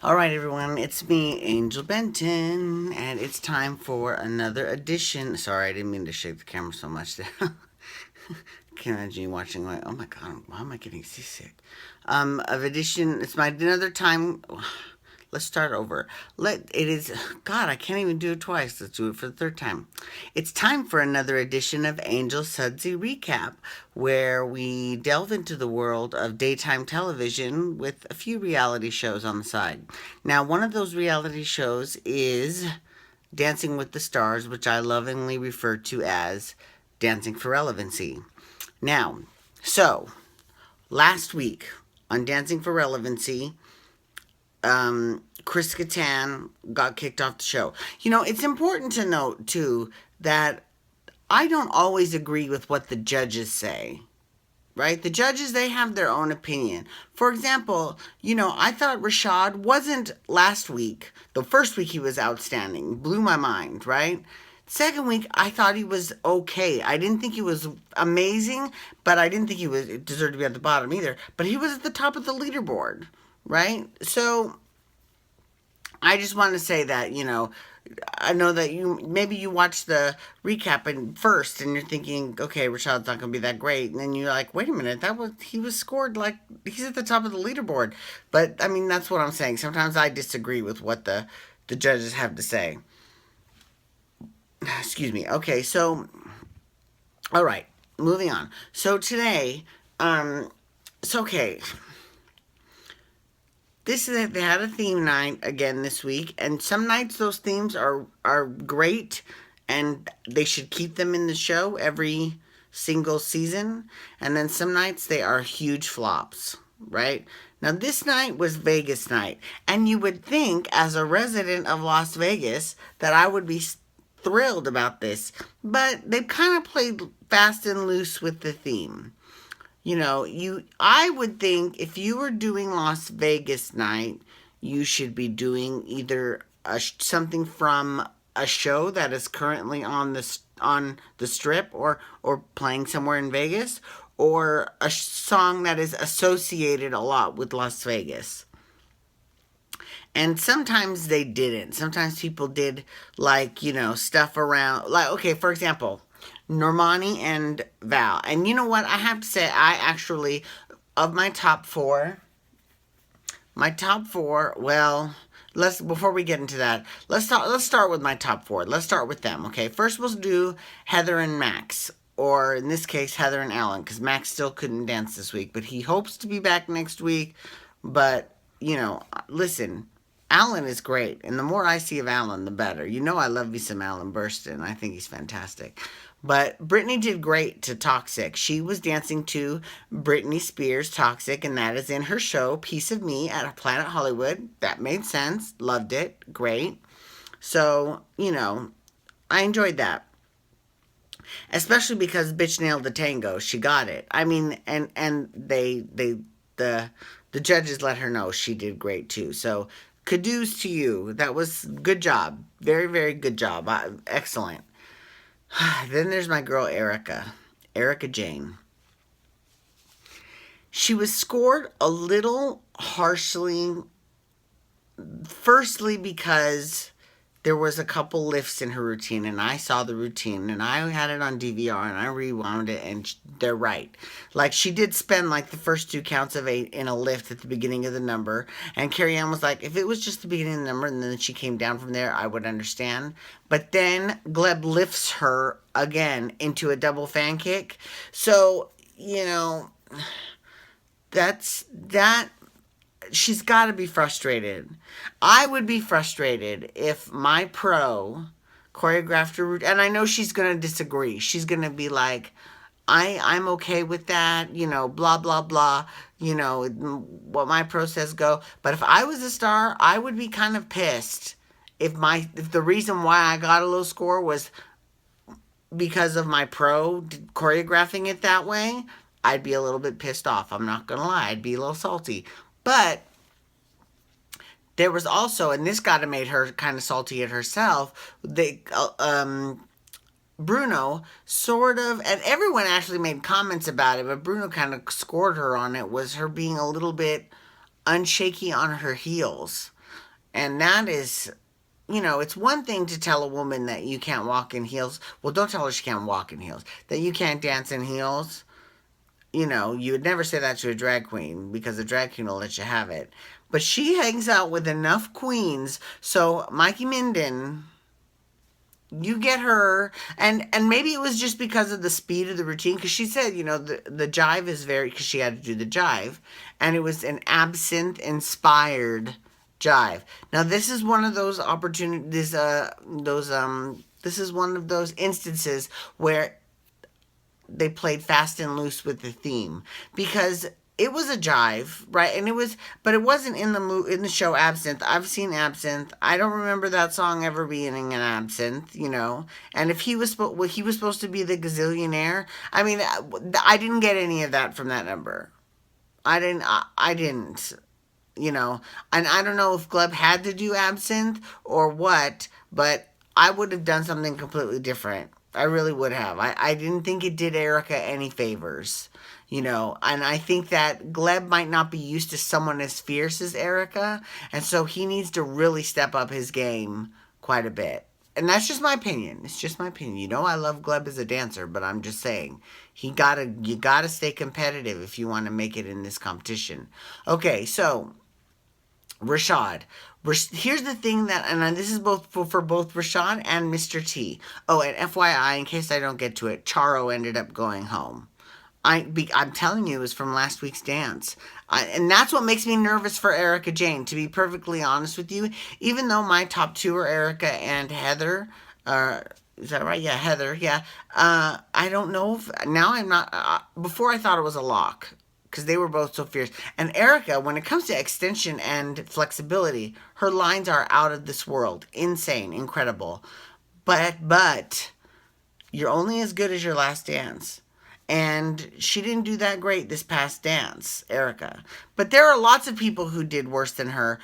All right, everyone, it's me, Angel Benton, and it's time for another edition. Sorry, I didn't mean to shake the camera so much there. Can't imagine you watching like, oh my god, why am I getting seasick? Of edition, it's my another time. Let's start over. It is God, I can't even do it twice. Let's do it for the third time. It's time for another edition of Angel Sudsy Recap, where we delve into the world of daytime television with a few reality shows on the side. Now, one of those reality shows is Dancing with the Stars, which I lovingly refer to as Dancing for Relevancy. Now, so last week on Dancing for Relevancy, Chris Kattan got kicked off the show. You know, it's important to note too that I don't always agree with what the judges say. Right? The judges, they have their own opinion. For example, I thought Rashad wasn't last week. The first week he was outstanding, blew my mind, right? Second week, I thought he was okay. I didn't think he was amazing, but I didn't think he was deserved to be at the bottom either. But he was at the top of the leaderboard, right? So I just want to say that, I know that you watch the recap and first and you're thinking, okay, Rashad's not going to be that great. And then you're like, wait a minute, he was scored like he's at the top of the leaderboard. But I mean, that's what I'm saying. Sometimes I disagree with what the judges have to say. Excuse me. Okay, so, all right, moving on. So today, it's okay. They had a theme night again this week, and some nights those themes are great, and they should keep them in the show every single season. And then some nights they are huge flops, right? Now this night was Vegas night, and you would think, as a resident of Las Vegas, that I would be thrilled about this, but they've kind of played fast and loose with the theme. I would think if you were doing Las Vegas night, you should be doing either something from a show that is currently on the strip or playing somewhere in Vegas, or a song that is associated a lot with Las Vegas. And sometimes they didn't. Sometimes people did, like, stuff around, like, okay, for example, Normani and Val. And you know what? I have to say, I actually, of my top four, well, before we get into that, let's start with my top four. Let's start with them, okay? First we'll do Heather and Max, or in this case, Heather and Alan, because Max still couldn't dance this week, but he hopes to be back next week. But, listen, Alan is great, and the more I see of Alan, the better. I love me some Alan Burston. I think he's fantastic. But Britney did great to Toxic. She was dancing to Britney Spears' Toxic, and that is in her show, Piece of Me at Planet Hollywood. That made sense. Loved it. Great. So, I enjoyed that. Especially because bitch nailed the tango. She got it. I mean, and the judges let her know she did great too. So, kudos to you. That was good job. Very, very good job. Excellent. Then there's my girl Erica Jane. She was scored a little harshly, firstly because there was a couple lifts in her routine, and I saw the routine, and I had it on DVR, and I rewound it, and they're right. Like, she did spend, like, the first two counts of 8 in a lift at the beginning of the number, and Carrie Ann was like, if it was just the beginning of the number, and then she came down from there, I would understand. But then Gleb lifts her again into a double fan kick. So, that she's got to be frustrated. I would be frustrated if my pro choreographed a route, and I know she's going to disagree. She's going to be like, I'm okay with that, blah, blah, blah, what my pro says go. But if I was a star, I would be kind of pissed if the reason why I got a low score was because of my pro choreographing it that way. I'd be a little bit pissed off. I'm not going to lie. I'd be a little salty. But there was also, and this got to made her kind of salty at herself, Bruno sort of, and everyone actually made comments about it, but Bruno kind of scored her on it, was her being a little bit unshaky on her heels. And that is, it's one thing to tell a woman that you can't walk in heels. Well, don't tell her she can't walk in heels. That you can't dance in heels. You would never say that to a drag queen because a drag queen will let you have it. But she hangs out with enough queens. So Mikey Minden, you get her, and maybe it was just because of the speed of the routine, because she said, the jive is very, because she had to do the jive, and it was an absinthe inspired jive. Now this is one of those opportunities, this is one of those instances where they played fast and loose with the theme, because it was a jive, right? And but it wasn't in the show Absinthe. I've seen Absinthe. I don't remember that song ever being an Absinthe. And if he was supposed to be the gazillionaire. I mean, I didn't get any of that from that number. I didn't. And I don't know if Gleb had to do Absinthe or what, but I would have done something completely different. I really would have. I didn't think it did Erica any favors, and I think that Gleb might not be used to someone as fierce as Erica, and so he needs to really step up his game quite a bit. And that's just my opinion. It's just my opinion. I love Gleb as a dancer, but I'm just saying, you gotta stay competitive if you want to make it in this competition. Okay, so Rashad. Here's the thing and this is both for both Rashad and Mr. T. Oh, and FYI, in case I don't get to it, Charo ended up going home. I'm telling you, it was from last week's dance. And that's what makes me nervous for Erica Jane, to be perfectly honest with you. Even though my top two are Erica and Heather, is that right? Yeah, Heather, yeah. I don't know if, now I'm not, before I thought it was a lock, because they were both so fierce. And Erica, when it comes to extension and flexibility, her lines are out of this world. Insane, incredible. But you're only as good as your last dance. And she didn't do that great this past dance, Erica. But there are lots of people who did worse than her.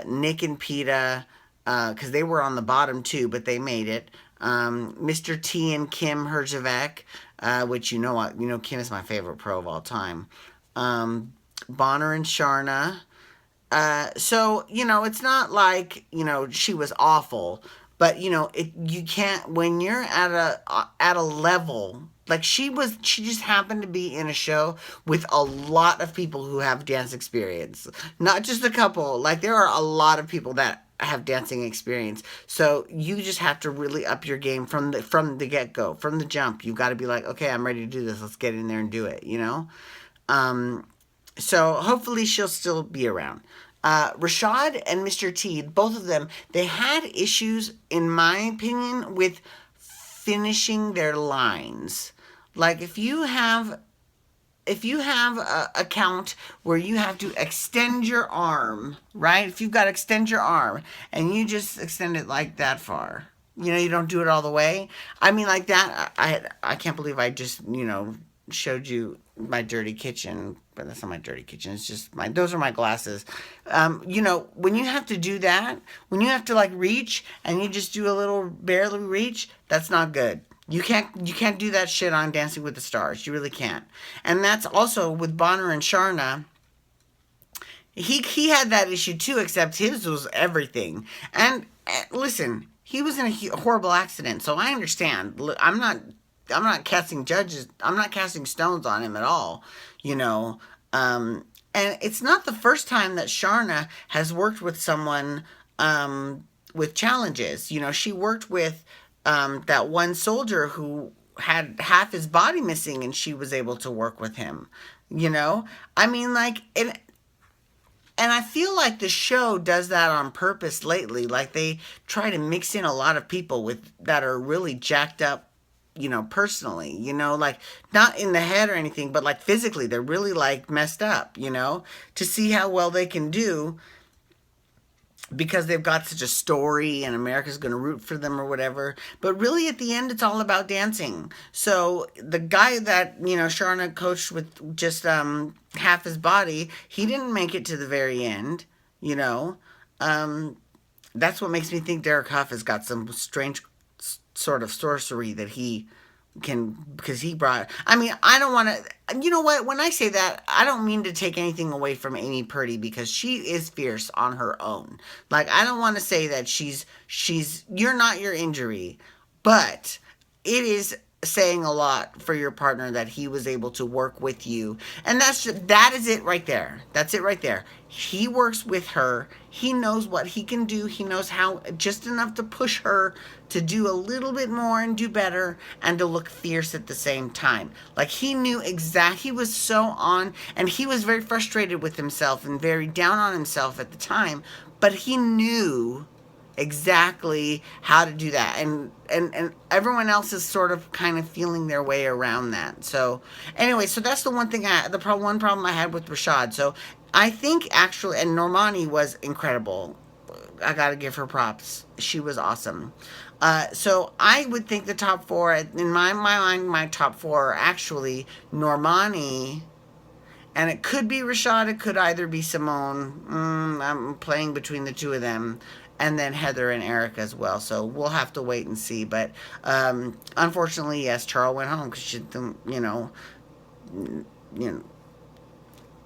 Nick and Peta, because they were on the bottom too, but they made it. Mr. T and Kim Herjavec, which Kim is my favorite pro of all time. Bonner and Sharna. So it's not like she was awful, but you can't, when you're at a level like she just happened to be in a show with a lot of people who have dance experience, not just a couple. Like there are a lot of people that have dancing experience, so you just have to really up your game from the get go, from the jump. You've got to be like, okay, I'm ready to do this. Let's get in there and do it. So hopefully she'll still be around. Rashad and Mr. T, both of them, they had issues, in my opinion, with finishing their lines. Like if you have a count where you have to extend your arm, right? If you've got to extend your arm and you just extend it like that far, you don't do it all the way. I mean, like that, I can't believe I just, showed you my dirty kitchen, but that's not my dirty kitchen. It's just those are my glasses. When you have to do that, when you have to like reach and you just do a little barely reach, that's not good. You can't do that shit on Dancing with the Stars. You really can't. And that's also with Bonner and Sharna. He had that issue too, except his was everything. And listen, he was in a horrible accident, so I understand. I'm not casting judges. I'm not casting stones on him at all, And it's not the first time that Sharna has worked with someone with challenges. She worked with that one soldier who had half his body missing, and she was able to work with him. I mean, like, and I feel like the show does that on purpose lately. Like they try to mix in a lot of people that are really jacked up, personally, like not in the head or anything, but like physically, they're really like messed up, to see how well they can do because they've got such a story and America's going to root for them or whatever. But really at the end, it's all about dancing. So the guy that, Sharna coached with just half his body, he didn't make it to the very end, That's what makes me think Derek Huff has got some strange sort of sorcery that he can, because he brought, I mean, I don't want to, you know what, when I say that, I don't mean to take anything away from Amy Purdy, because she is fierce on her own. Like, I don't want to say that you're not your injury, but it is saying a lot for your partner that he was able to work with you. And that is it right there. That's it right there. He works with her. He knows what he can do. He knows how, just enough to push her to do a little bit more and do better, and to look fierce at the same time. Like, he knew he was so on, and he was very frustrated with himself and very down on himself at the time, but he knew exactly how to do that, and everyone else is sort of kind of feeling their way around that. So anyway, so that's the one thing one problem I had with Rashad. So I think actually, and Normani was incredible. I gotta give her props. She was awesome. So I would think the top four, in my mind, my top four are actually Normani, and it could be Rashad. It could either be Simone. I'm playing between the two of them. And then Heather and Eric as well. So we'll have to wait and see. But unfortunately, yes, Charo went home because she, you know,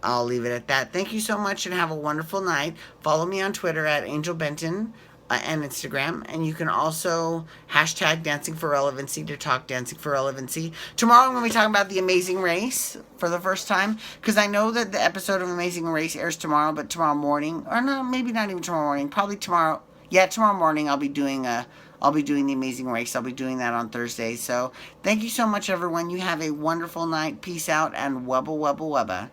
I'll leave it at that. Thank you so much and have a wonderful night. Follow me on Twitter at Angel Benton and Instagram. And you can also hashtag Dancing for Relevancy to talk Dancing for Relevancy. Tomorrow I'm going to be talking about The Amazing Race for the first time, because I know that the episode of Amazing Race airs tomorrow, but tomorrow morning, or no, maybe not even tomorrow morning, probably tomorrow. Yeah, tomorrow morning I'll be doing The Amazing Race. I'll be doing that on Thursday. So thank you so much, everyone. You have a wonderful night. Peace out and wubba wubba wubba.